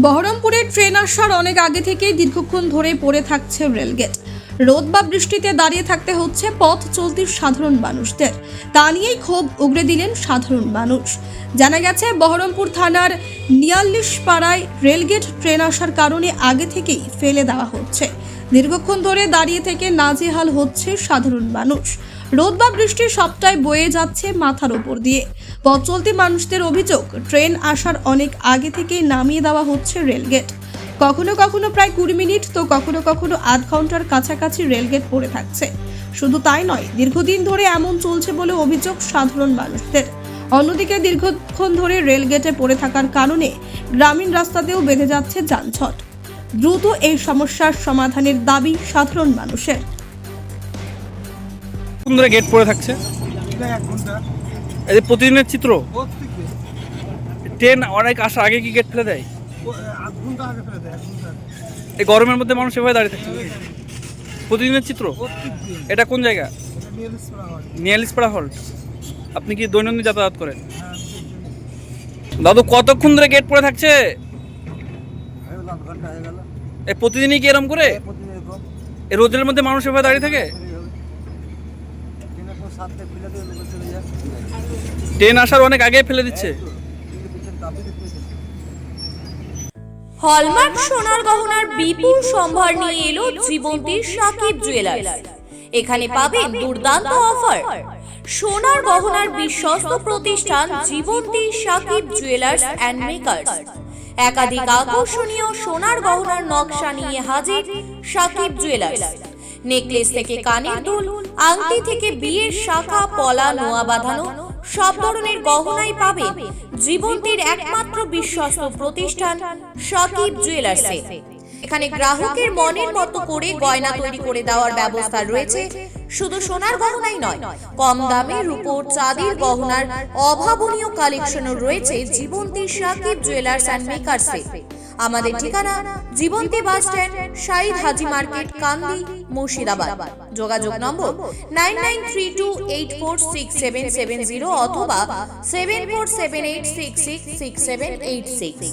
বহরমপুরে ট্রেন আসার অনেক আগে থেকেই দীর্ঘক্ষণ ধরে পড়ে থাকছে রেলগেট। রোদ বা বৃষ্টিতে দাঁড়িয়ে থাকতে হচ্ছে পথ চলতি সাধারণ মানুষদের। তা নিয়েই ক্ষোভ উগরে দিলেন সাধারণ মানুষ। জানা গেছে, বহরমপুর থানার ৪৯ পাড়ায় রেলগেট ট্রেন আসার কারণে আগে থেকেই ফেলে দেওয়া হচ্ছে। দীর্ঘক্ষণ ধরে দাঁড়িয়ে থেকে নাজেহাল হচ্ছে সাধারণ মানুষ। রোদ বা বৃষ্টি সবটাই বয়ে যাচ্ছে মাথার উপর দিয়ে। পথ চলতি মানুষদের অভিযোগ, ট্রেন আসার অনেক আগে থেকেই নামিয়ে দেওয়া হচ্ছে রেলগেট। কখনো কখনো প্রায় ২০ মিনিট তো কখনো কখনো আধ ঘন্টার কাছাকাছি রেলগেট পড়ে থাকছে। শুধু তাই নয়, দীর্ঘদিন ধরে এমন চলছে বলে অভিযোগ সাধারণ মানুষদের। অন্যদিকে দীর্ঘক্ষণ ধরে রেলগেটে পড়ে থাকার কারণে গ্রামীণ রাস্তাতেও বেঁধে যাচ্ছে যানজট। দ্রুত এই সমস্যার সমাধানের দাবি সাধারণ মানুষের। ধরে গেট পড়ে থাকছে, এই যে প্রতিদিনের চিত্র। ট্রেন অনেক আসার আগে কি গেট ফেলে দেয়? এই গরমের মধ্যে মানুষ এভাবে দাঁড়িয়ে থাকছে, প্রতিদিনের চিত্র। এটা কোন জায়গা? ৪৯ পাড়া হল্ট। আপনি কি দৈনন্দিন যাতায়াত করেন? দাদু, কতক্ষণ ধরে গেট পড়ে থাকছে? এই প্রতিদিনই কি এরকম করে? এই রোদের মধ্যে মানুষ এভাবে দাঁড়িয়ে থাকে? ট্রেন আসার অনেক আগে ফেলে দিচ্ছে। হলমার্ক সোনার গহনার বিপুল সম্ভার নিয়ে এলো জীবন্তীর সাকিব জুয়েলার্স। এখানে পাবেন দুর্দান্ত অফার। সোনার গহনার বিশ্বস্ত প্রতিষ্ঠান Jibonti Sakib jewellers and makers. একাধিক আকর্ষণীয় সোনার গহনার নকশা নিয়ে হাজির সাকিব জুয়েলার্স। নেকলেস থেকে কানের দুল, আংটি থেকে বিয়ের শাখা, পলা, নোয়া বাঁধানো সব ধরনের গহনাই পাবেন জীবন্তীর একমাত্র বিশ্বস্ত প্রতিষ্ঠান সাকিব জুয়েলার্সে। এখানে গ্রাহকের মনের মতো করে গয়না তৈরি করে দেওয়ার ব্যবস্থা রয়েছে। শুধু সোনার গহনাই নয়, কম দামে রূপোর, চাঁদির গহনার অভাবনীয় কালেকশনও রয়েছে জীবন্তী সাকিব জুয়েলার্স অ্যান্ড মেকার্সে। আমাদের ঠিকানা জীবন্তী বাস স্ট্যান্ড, শাহিদ হাজি মার্কেট, কান্দি, মুর্শিদাবাদ। যোগাযোগ নম্বর 9932846770 অথবা 7478666786।